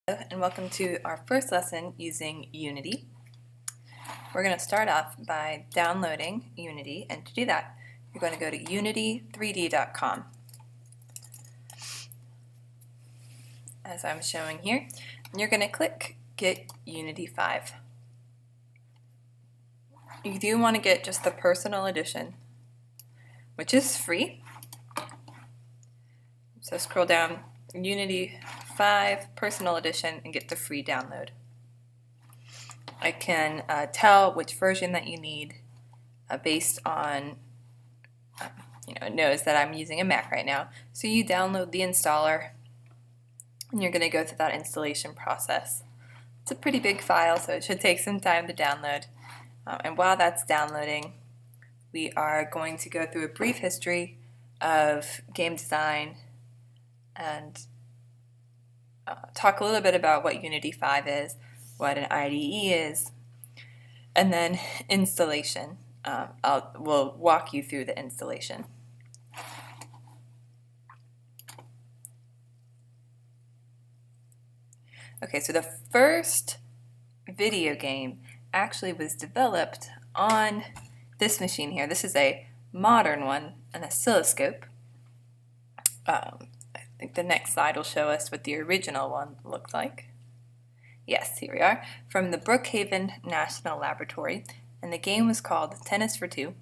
And welcome to our first lesson using Unity. We're going to start off by downloading Unity, and to do that you're going to go to unity3d.com as I'm showing here, and you're going to click Get Unity 5. You do want to get just the personal edition, which is free. So scroll down, Unity 5 Personal Edition, and get the free download. I can tell which version that you need based on, it knows that I'm using a Mac right now. So you download the installer, and you're going to go through that installation process. It's a pretty big file, so it should take some time to download. And while that's downloading, we are going to go through a brief history of game design and talk a little bit about what Unity 5 is, what an IDE is, and then installation. We'll walk you through the installation. Okay, so the first video game actually was developed on this machine here. This is a modern one, an oscilloscope. I think the next slide will show us what the original one looked like. Yes, here we are, from the Brookhaven National Laboratory, and the game was called Tennis for Two.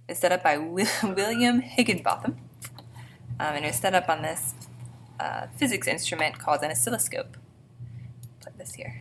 It's set up by William Higginbotham, and it was set up on this physics instrument called an oscilloscope. Put this here.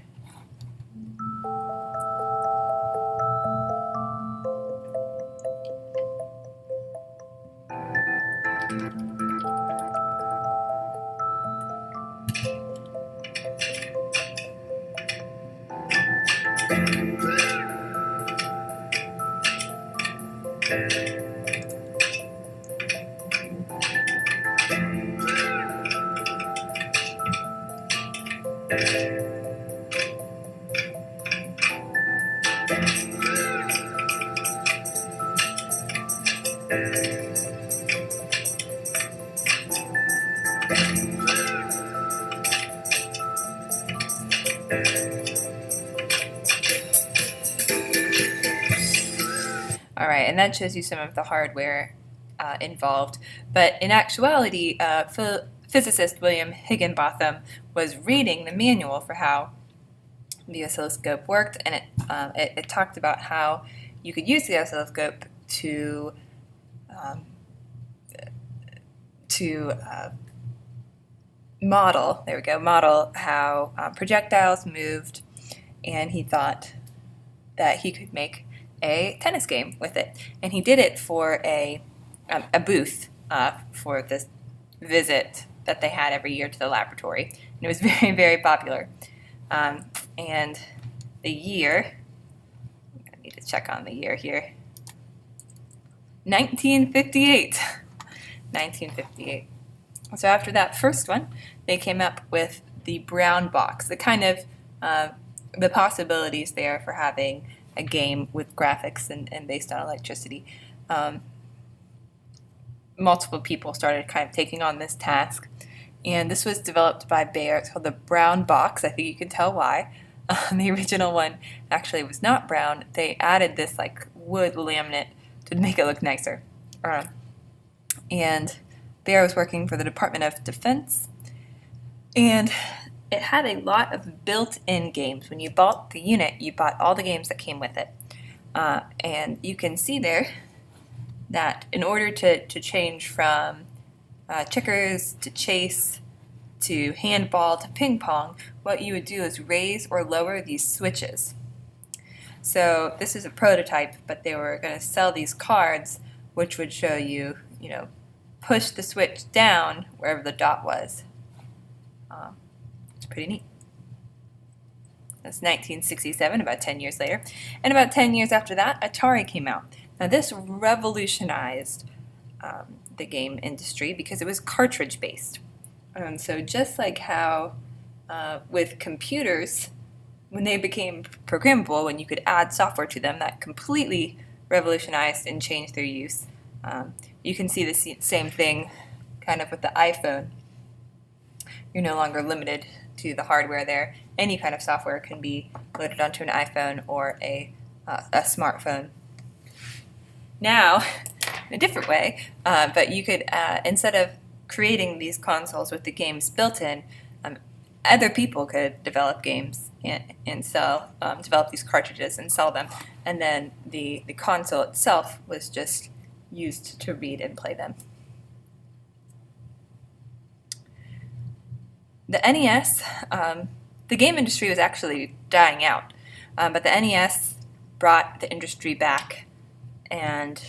All right, and that shows you some of the hardware involved. But in actuality, physicist William Higginbotham was reading the manual for how the oscilloscope worked, and it talked about how you could use the oscilloscope to model how projectiles moved, and he thought that he could make a tennis game with it, and he did it for a booth for this visit that they had every year to the laboratory, and it was very, very popular. And the year, I need to check on the year here, 1958. 1958. So after that first one, they came up with the brown box, the kind of the possibilities there for having a game with graphics and based on electricity. Multiple people started kind of taking on this task, and this was developed by Bayer. It's called the brown box. I think you can tell why. The original one actually was not brown. They added this like wood laminate to make it look nicer. And Bayer was working for the Department of Defense, and it had a lot of built-in games. When you bought the unit, you bought all the games that came with it. And you can see there that in order to change from checkers to chase to handball to ping pong, what you would do is raise or lower these switches. So this is a prototype, but they were going to sell these cards which would show you, push the switch down wherever the dot was. It's pretty neat. That's 1967, about 10 years later. And about 10 years after that, Atari came out. Now this revolutionized the game industry because it was cartridge-based. So just like how with computers, when they became programmable, when you could add software to them, that completely revolutionized and changed their use. You can see the same thing kind of with the iPhone. You're no longer limited to the hardware there. Any kind of software can be loaded onto an iPhone or a smartphone. Now, in a different way, but you could, instead of creating these consoles with the games built in, other people could develop games and sell, develop these cartridges and sell them, and then the console itself was just used to read and play them. The NES, the game industry was actually dying out, but the NES brought the industry back, and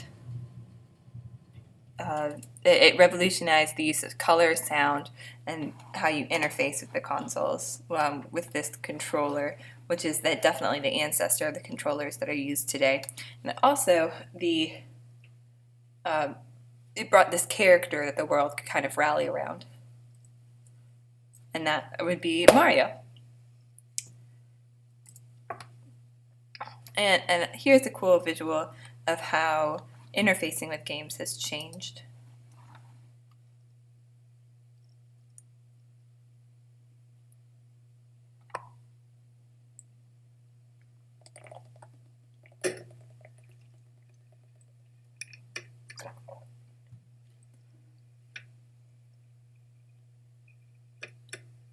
it revolutionized the use of color, sound, and how you interface with the consoles with this controller, which is definitely the ancestor of the controllers that are used today. And also, it brought this character that the world could kind of rally around, and that would be Mario. And here's a cool visual of how interfacing with games has changed.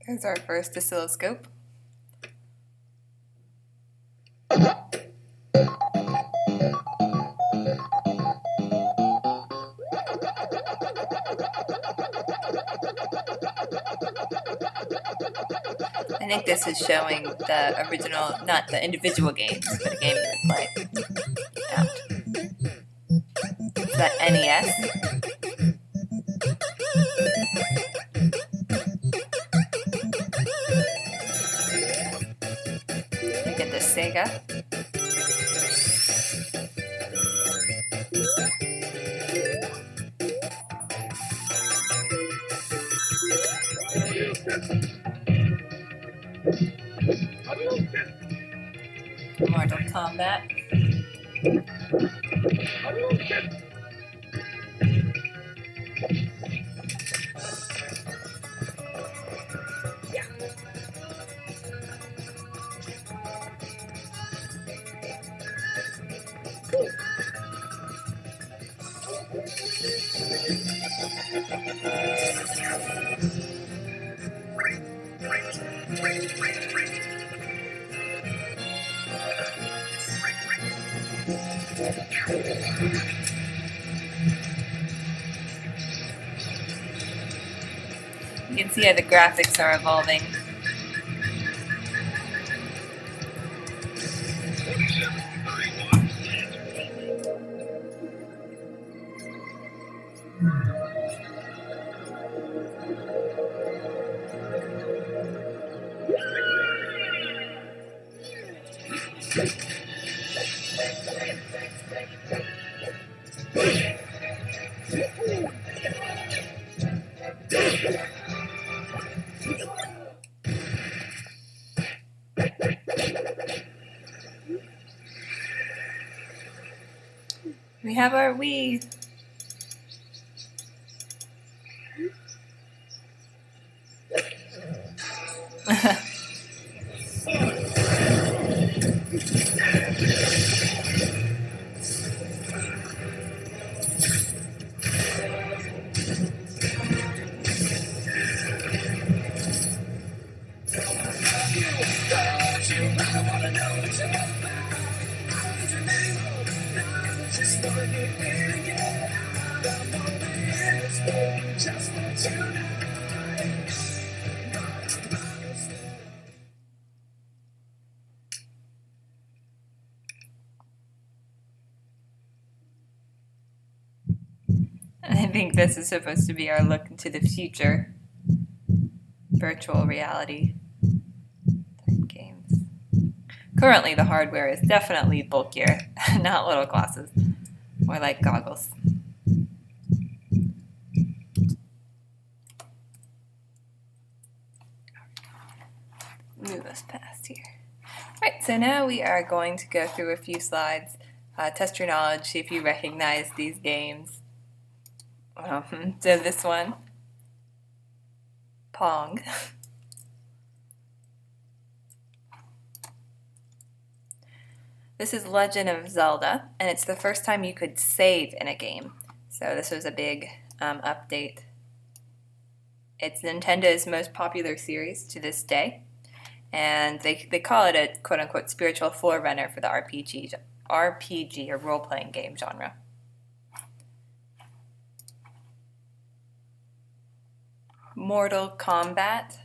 Here's our first oscilloscope. I think this is showing the original, not the individual games, but a game you would play. Yeah. Is that NES? You get the Sega. Mortal Kombat. You can see how the graphics are evolving. We have our Wii. I think this is supposed to be our look into the future. Virtual reality type games. Currently, the hardware is definitely bulkier, not little glasses, more like goggles. Move us past here. Alright, so now we are going to go through a few slides, test your knowledge, see if you recognize these games. So this one, Pong. This is Legend of Zelda, and it's the first time you could save in a game. So this was a big update. It's Nintendo's most popular series to this day, and they call it a quote-unquote spiritual forerunner for the RPG or role-playing game genre. Mortal Kombat.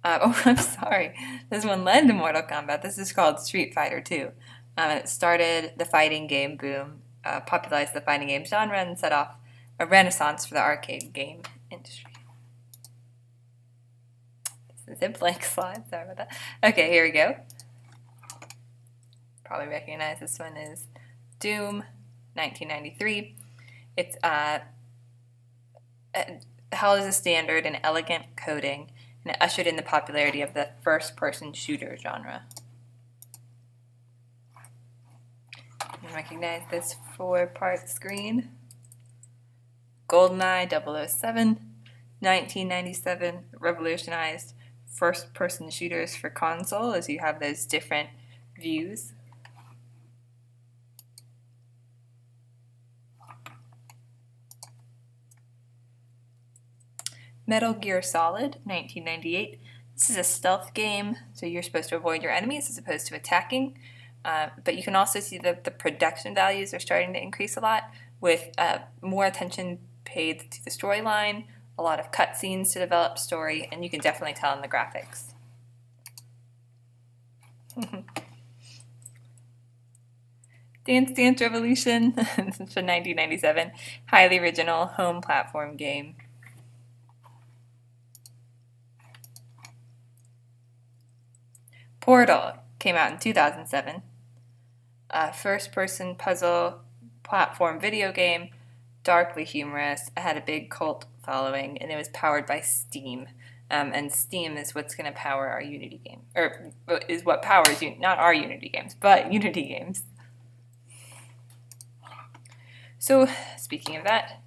I'm sorry. This one led to Mortal Kombat. This is called Street Fighter 2. It started the fighting game boom, popularized the fighting game genre, and set off a renaissance for the arcade game industry. This is a blank slide. Sorry about that. Okay, here we go. Probably recognize this one is Doom, 1993. It's held as a standard in elegant coding, and it ushered in the popularity of the first-person shooter genre. You recognize this 4-part screen. GoldenEye 007, 1997, revolutionized first-person shooters for console, as you have those different views. Metal Gear Solid, 1998. This is a stealth game, so you're supposed to avoid your enemies as opposed to attacking. But you can also see that the production values are starting to increase a lot, with more attention paid to the storyline, a lot of cutscenes to develop story, and you can definitely tell in the graphics. Dance Dance Revolution, this is from 1997, highly original home platform game. Portal came out in 2007. A first-person puzzle platform video game, darkly humorous. It had a big cult following, and it was powered by Steam. And Steam is what's going to power our Unity game, or is what powers not our Unity games, but Unity games. So, speaking of that,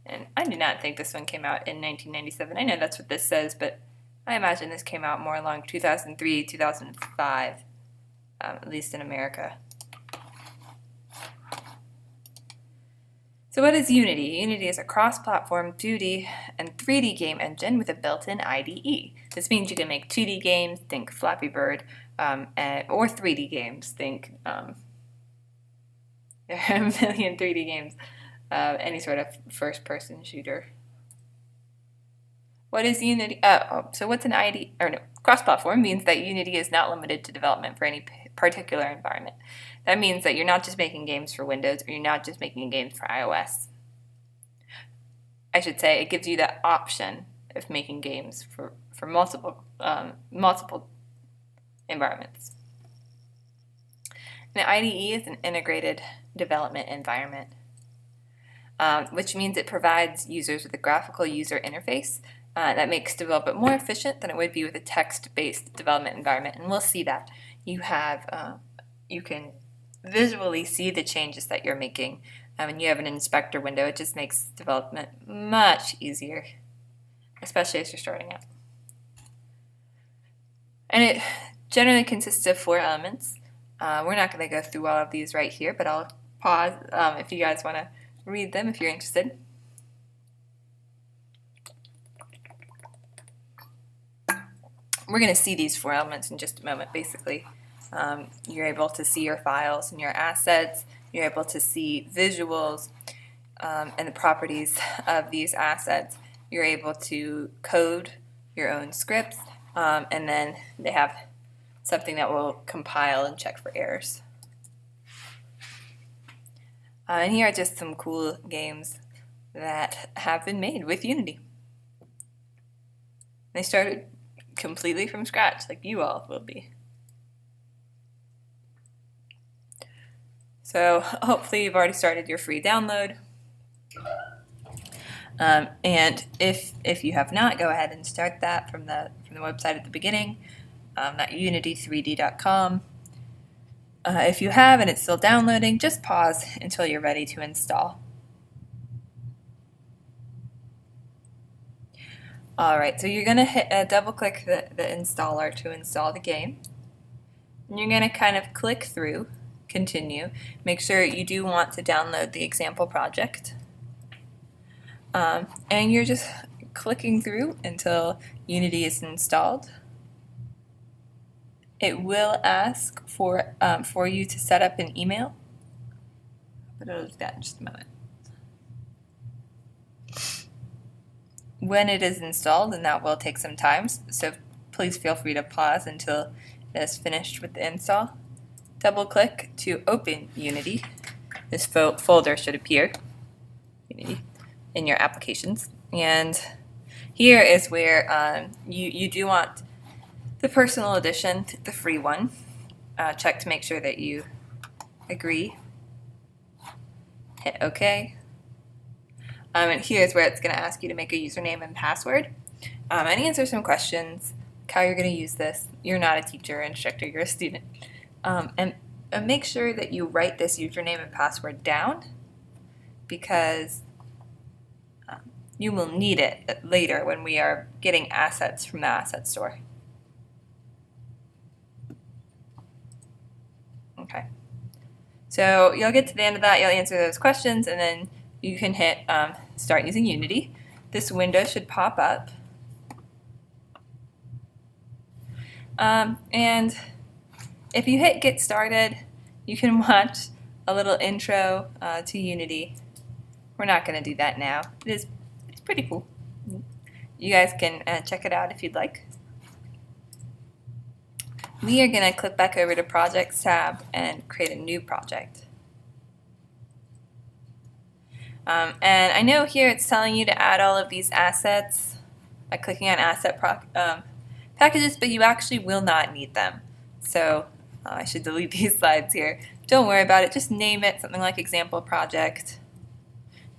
and I do not think this one came out in 1997. I know that's what this says, but I imagine this came out more along 2003, 2005, at least in America. So what is Unity? Unity is a cross-platform 2D and 3D game engine with a built-in IDE. This means you can make 2D games, think Flappy Bird, or 3D games, think there are a million 3D games, any sort of first-person shooter. What is Unity? So what's an IDE? Or no, cross-platform means that Unity is not limited to development for any particular environment. That means that you're not just making games for Windows, or you're not just making games for iOS. I should say it gives you the option of making games for multiple environments. An IDE is an integrated development environment, which means it provides users with a graphical user interface that makes development more efficient than it would be with a text-based development environment, and we'll see that. You can visually see the changes that you're making, and you have an inspector window. It just makes development much easier, especially as you're starting out. And it generally consists of 4 elements. We're not going to go through all of these right here, but I'll pause if you guys want to read them if you're interested. We're going to see these 4 elements in just a moment. Basically, you're able to see your files and your assets. You're able to see visuals and the properties of these assets. You're able to code your own scripts, and then they have something that will compile and check for errors. And here are just some cool games that have been made with Unity. They started completely from scratch, like you all will be. So hopefully you've already started your free download. And if you have not, go ahead and start that from the website at the beginning, at unity3d.com. If you have and it's still downloading, just pause until you're ready to install. Alright, so you're going to double click the installer to install the game. And you're going to kind of click through, continue. Make sure you do want to download the example project. And you're just clicking through until Unity is installed. It will ask for you to set up an email, but it'll do that in just a moment. When it is installed, and that will take some time, so please feel free to pause until it is finished with the install. Double click to open Unity. This folder should appear, Unity, in your applications. And here is where you do want the personal edition, the free one. Check to make sure that you agree. Hit OK. And here's where it's going to ask you to make a username and password and answer some questions, how you're going to use this. You're not a teacher or instructor, you're a student. And make sure that you write this username and password down, because you will need it later when we are getting assets from the asset store. Okay. So you'll get to the end of that, you'll answer those questions, and then you can hit Start Using Unity. This window should pop up. And if you hit Get Started, you can watch a little intro to Unity. We're not going to do that now. It's pretty cool. You guys can check it out if you'd like. We are going to click back over to Projects tab and create a new project. And I know here it's telling you to add all of these assets by clicking on Asset Packages, but you actually will not need them. So I should delete these slides here. Don't worry about it. Just name it something like Example Project.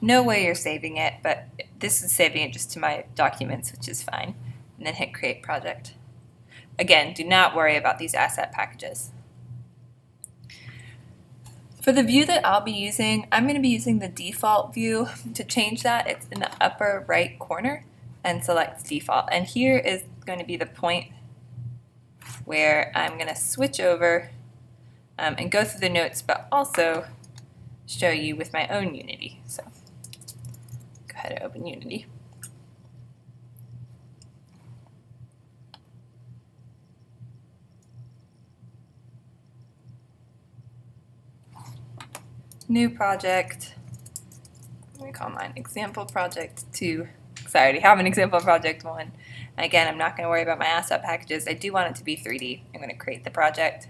No way you're saving it, but this is saving it just to my documents, which is fine. And then hit Create Project. Again, do not worry about these asset packages. For the view that I'll be using, I'm going to be using the default view. To change that, it's in the upper right corner and select default. And here is going to be the point where I'm going to switch over and go through the notes, but also show you with my own Unity. So go ahead and open Unity. New project. Let me call mine Example Project 2. Because I already have an Example Project 1. And again, I'm not going to worry about my asset packages. I do want it to be 3D. I'm going to create the project.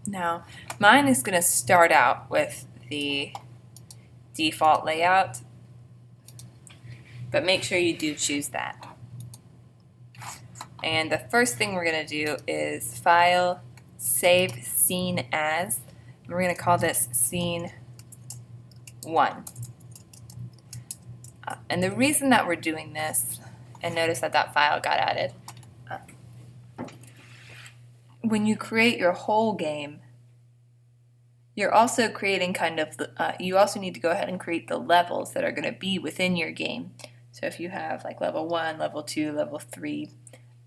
Now, mine is going to start out with the default layout, but make sure you do choose that. And the first thing we're going to do is File, Save Scene As. We're going to call this Scene 1. And the reason that we're doing this, and notice that that file got added, when you create your whole game, you're also creating kind of, you also need to go ahead and create the levels that are going to be within your game. So if you have like level 1, level 2, level 3,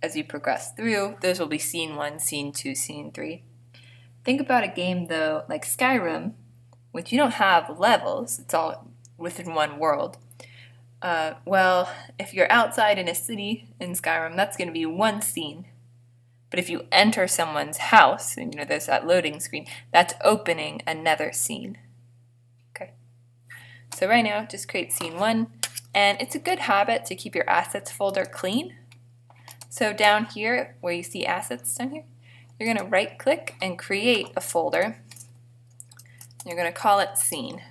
as you progress through, those will be scene 1, scene 2, scene 3. Think about a game though, like Skyrim, which you don't have levels, it's all within one world. Well, if you're outside in a city in Skyrim, that's going to be one scene. But if you enter someone's house, and there's that loading screen, that's opening another scene. Okay. So right now, just create scene 1. And it's a good habit to keep your assets folder clean. So down here, where you see assets down here, you're going to right click and create a folder. You're going to call it Scenes.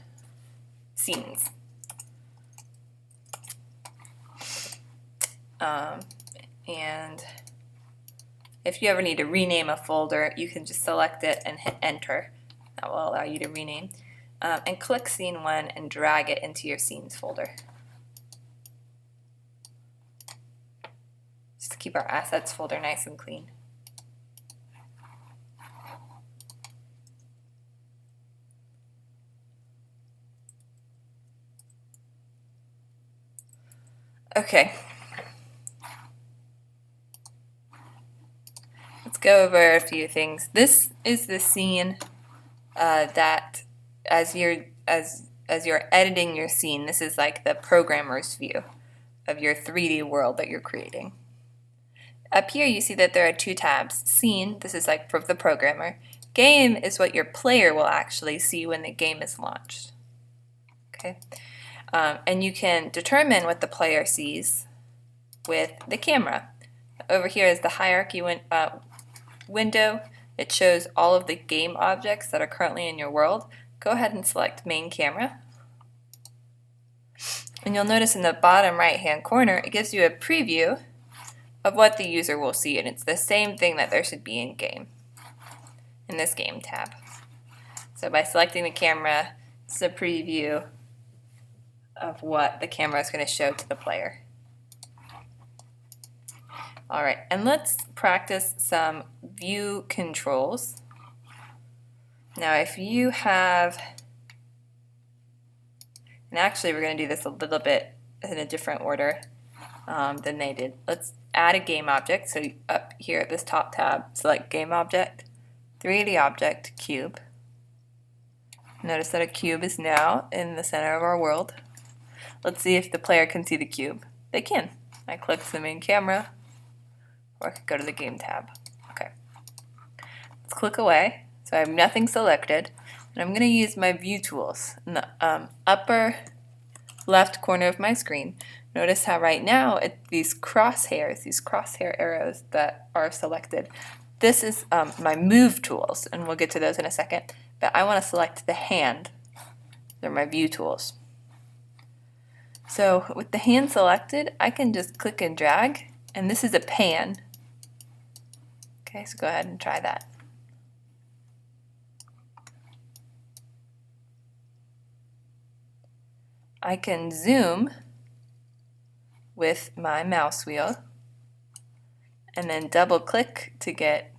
And if you ever need to rename a folder, you can just select it and hit enter. That will allow you to rename. And click Scene 1 and drag it into your Scenes folder. Just to keep our assets folder nice and clean. Okay. Let's go over a few things. This is the scene that as you're editing your scene, this is like the programmer's view of your 3D world that you're creating. Up here you see that there are two tabs. Scene, this is like for the programmer. Game is what your player will actually see when the game is launched. Okay, and you can determine what the player sees with the camera. Over here is the hierarchy window. It shows all of the game objects that are currently in your world. Go ahead and select main camera. And you'll notice in the bottom right hand corner it gives you a preview of what the user will see, and it's the same thing that there should be in game, in this game tab. So by selecting the camera, it's a preview of what the camera is going to show to the player. Alright, and let's practice some view controls. Now if you have, and actually we're going to do this a little bit in a different order than they did. Let's add a game object. So up here at this top tab, select game object, 3D object, cube. Notice that a cube is now in the center of our world. Let's see if the player can see the cube. They can. I click the main camera, or I could go to the game tab. Okay. Let's click away. So I have nothing selected, and I'm going to use my view tools in the upper left corner of my screen. Notice how right now these crosshair arrows that are selected. This is my move tools, and we'll get to those in a second. But I want to select the hand. They're my view tools. So with the hand selected, I can just click and drag, and this is a pan. Okay, so go ahead and try that. I can zoom with my mouse wheel and then double click to get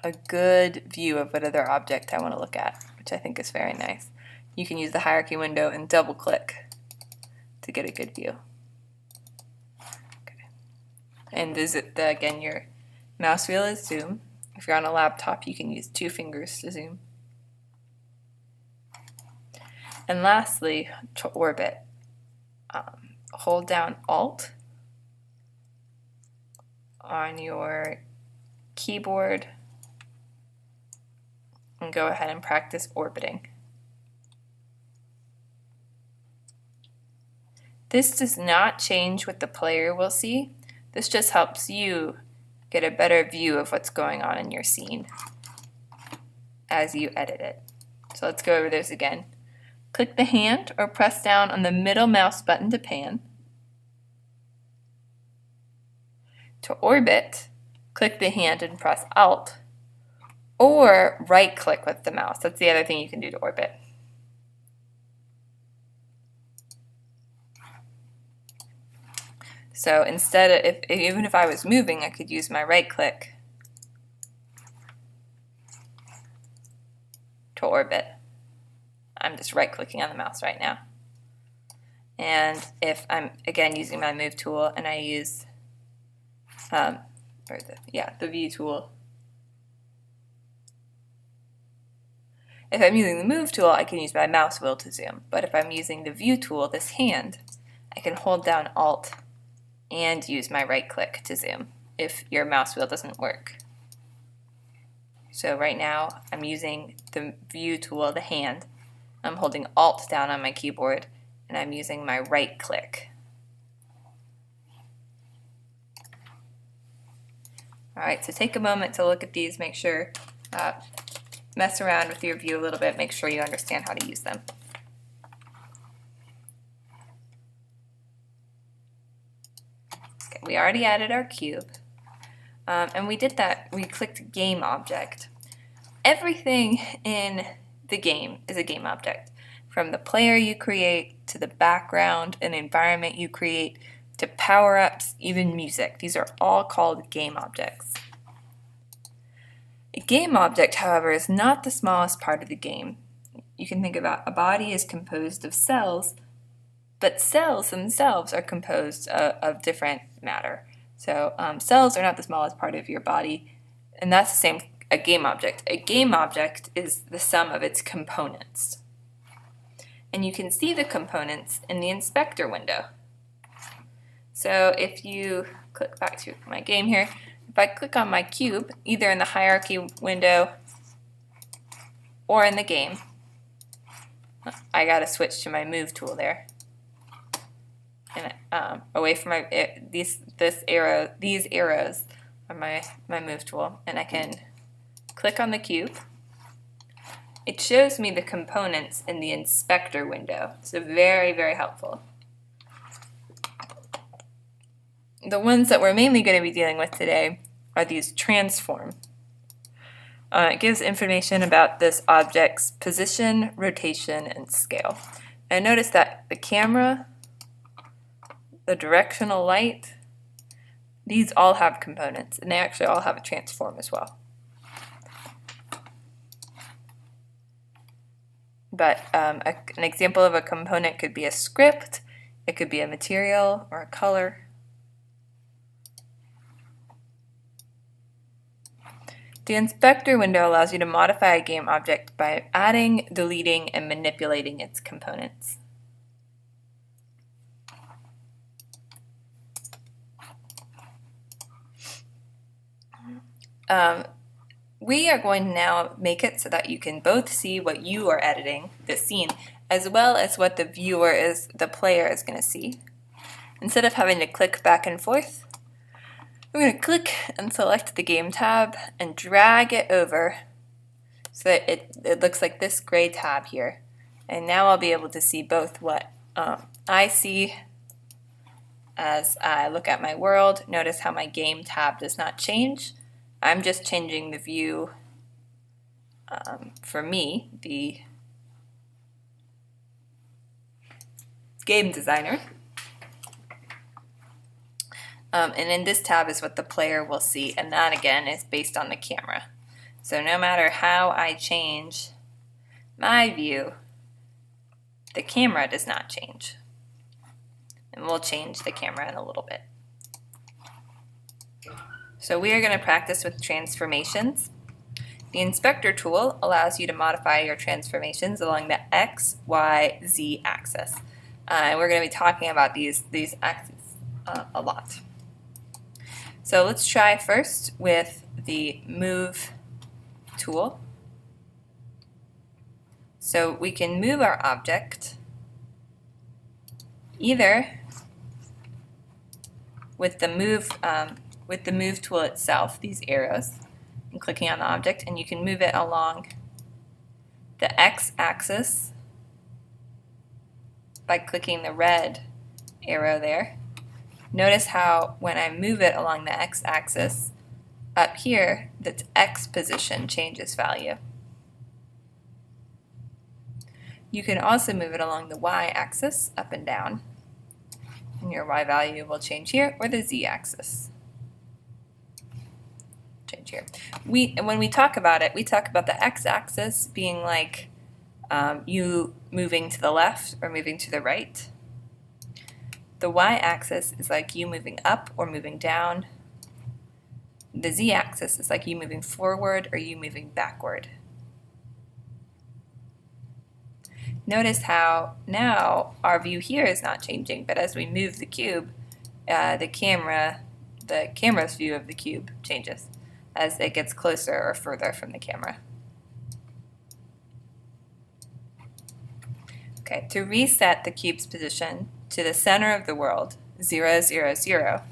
a good view of what other object I want to look at, which I think is very nice. You can use the hierarchy window and double click to get a good view. Okay. And again, your mouse wheel is zoom. If you're on a laptop, you can use 2 fingers to zoom. And lastly, to orbit, hold down Alt on your keyboard and go ahead and practice orbiting. This does not change what the player will see. This just helps you get a better view of what's going on in your scene as you edit it. So let's go over this again. Click the hand or press down on the middle mouse button to pan. To orbit, click the hand and press Alt, or right click with the mouse. That's the other thing you can do to orbit. So instead of, even if I was moving, I could use my right click to orbit. I'm just right clicking on the mouse right now. And if I'm again using my move tool and I use the view tool. If I'm using the move tool, I can use my mouse wheel to zoom. But if I'm using the view tool, this hand, I can hold down Alt and use my right click to zoom if your mouse wheel doesn't work. So right now I'm using the view tool, the hand. I'm holding Alt down on my keyboard and I'm using my right click. Alright, so take a moment to look at these, make sure, mess around with your view a little bit, make sure you understand how to use them. Okay, we already added our cube, and we did that, we clicked game object. Everything in the game is a game object, from the player you create to the background and environment you create to power-ups, even music. These are all called game objects. A game object, however, is not the smallest part of the game. You can think about a body is composed of cells But cells themselves are composed of different matter. So cells are not the smallest part of your body, and that's the same a game object. A game object is the sum of its components. And you can see the components in the inspector window. So if you click back to my game here, if I click on my cube, either in the hierarchy window or in the game, I gotta switch to my move tool there. And away from my these arrows are my move tool, and I can click on the cube. It shows me the components in the inspector window, so very, very helpful. The ones that we're mainly going to be dealing with today are these transform. It gives information about this object's position, rotation, and scale. And notice that the camera, the directional light, these all have components, and they actually all have a transform as well. But an example of a component could be a script, it could be a material or a color. The inspector window allows you to modify a game object by adding, deleting, and manipulating its components. We are going to now make it so that you can both see what you are editing, the scene, as well as what the player is going to see. Instead of having to click back and forth, we're going to click and select the game tab and drag it over so that it looks like this gray tab here. And now I'll be able to see both what I see as I look at my world. Notice how my game tab does not change. I'm just changing the view for me, the game designer. And in this tab is what the player will see, and that again is based on the camera. So no matter how I change my view, the camera does not change. And we'll change the camera in a little bit. So we are going to practice with transformations. The inspector tool allows you to modify your transformations along the X, Y, Z axis. And we're going to be talking about these axes a lot. So let's try first with the move tool. So we can move our object either with the move tool itself, these arrows, and clicking on the object, and you can move it along the x-axis by clicking the red arrow there. Notice how when I move it along the x-axis, up here, the x position changes value. You can also move it along the y-axis, up and down, and your y value will change here, or the z-axis. Change here. When we talk about it, we talk about the x-axis being like you moving to the left or moving to the right. The y-axis is like you moving up or moving down. The z-axis is like you moving forward or you moving backward. Notice how now our view here is not changing, but as we move the cube, the camera's view of the cube changes as it gets closer or further from the camera. Okay, to reset the cube's position to the center of the world, 0, 0, 0,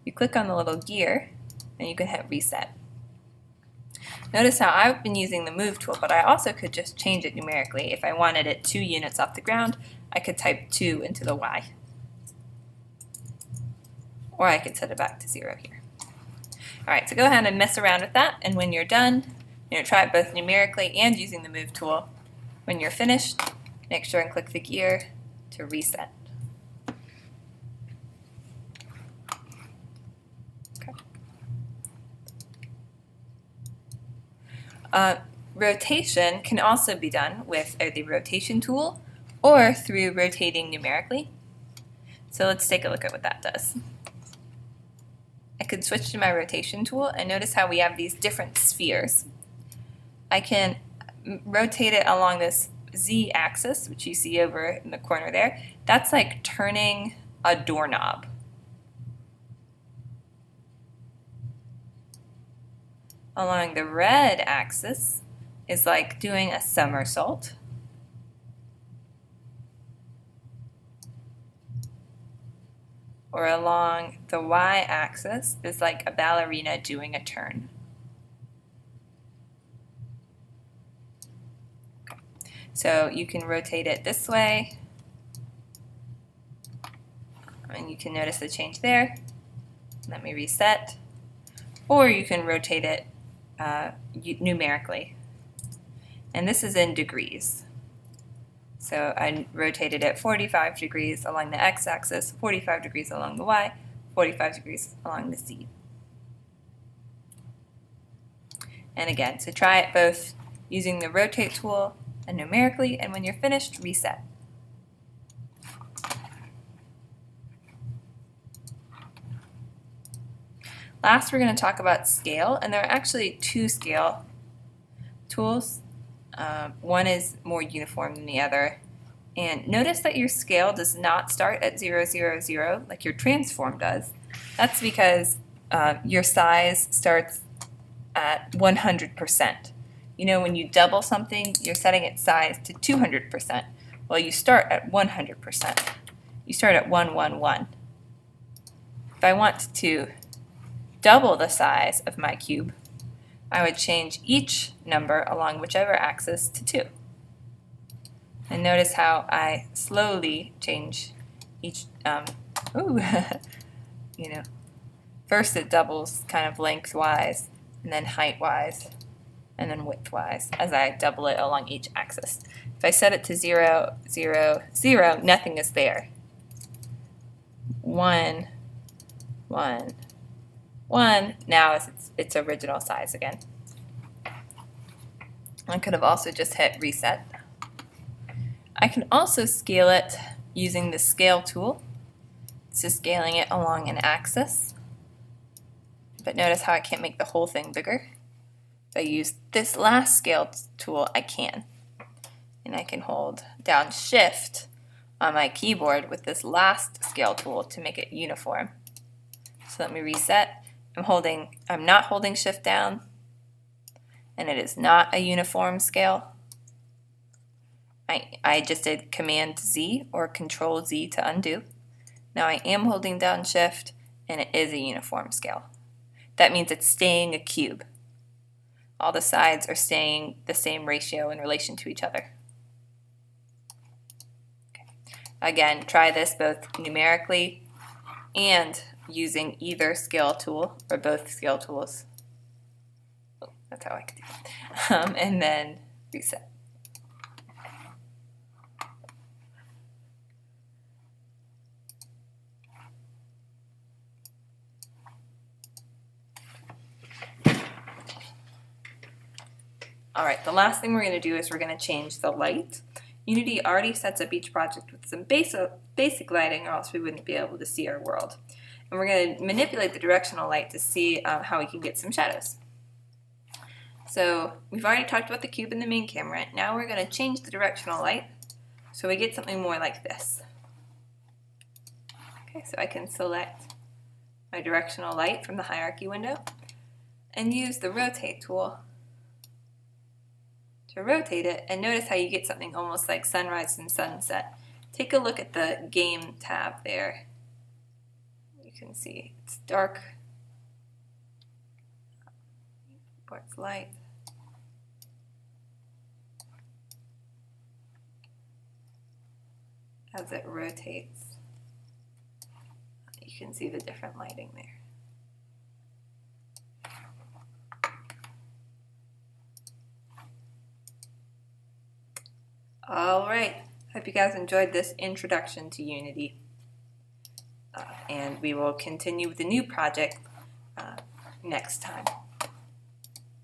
you click on the little gear and you can hit reset. Notice how I've been using the move tool, but I also could just change it numerically. If I wanted it 2 units off the ground, I could type 2 into the Y. Or I could set it back to 0 here. Alright, so go ahead and mess around with that, and when you're done, try it both numerically and using the move tool. When you're finished, make sure and click the gear to reset. Rotation can also be done with the rotation tool or through rotating numerically. So let's take a look at what that does. I could switch to my rotation tool and notice how we have these different spheres. I can rotate it along this z-axis, which you see over in the corner there. That's like turning a doorknob. Along the red axis is like doing a somersault. Or along the y-axis is like a ballerina doing a turn. Okay. So you can rotate it this way, and you can notice the change there. Let me reset. Or you can rotate it numerically. And this is in degrees. So I rotated it 45 degrees along the x-axis, 45 degrees along the y, 45 degrees along the z. And again, so try it both using the rotate tool and numerically, and when you're finished, reset. Last, we're going to talk about scale, and there are actually two scale tools. One is more uniform than the other. And notice that your scale does not start at 0, 0, 0 like your transform does. That's because your size starts at 100%. You know, when you double something, you're setting its size to 200%. Well, you start at 100%. You start at 1, 1, 1. If I want to double the size of my cube, I would change each number along whichever axis to 2. And notice how I slowly change each, first it doubles kind of lengthwise, and then height-wise, and then width-wise as I double it along each axis. If I set it to 0, 0, 0, nothing is there. 1, 1, 1, now is its original size again. I could have also just hit reset. I can also scale it using the scale tool. So scaling it along an axis. But notice how I can't make the whole thing bigger. If I use this last scale tool, I can. And I can hold down Shift on my keyboard with this last scale tool to make it uniform. So let me reset. I'm not holding Shift down, and it is not a uniform scale. I just did Command Z or Control Z to undo. Now I am holding down Shift, and it is a uniform scale. That means it's staying a cube. All the sides are staying the same ratio in relation to each other. Okay. Again, try this both numerically and using either scale tool or both scale tools. Oh, that's how I could do it. And then reset. All right, the last thing we're going to do is we're going to change the light. Unity already sets up each project with some basic lighting, or else we wouldn't be able to see our world. And we're going to manipulate the directional light to see how we can get some shadows. So we've already talked about the cube and the main camera. Now we're going to change the directional light so we get something more like this. Okay, so I can select my directional light from the hierarchy window and use the rotate tool to rotate it, and notice how you get something almost like sunrise and sunset. Take a look at the game tab there. You can see it's dark, or it's light. As it rotates, you can see the different lighting there. All right, hope you guys enjoyed this introduction to Unity. And we will continue with the new project next time.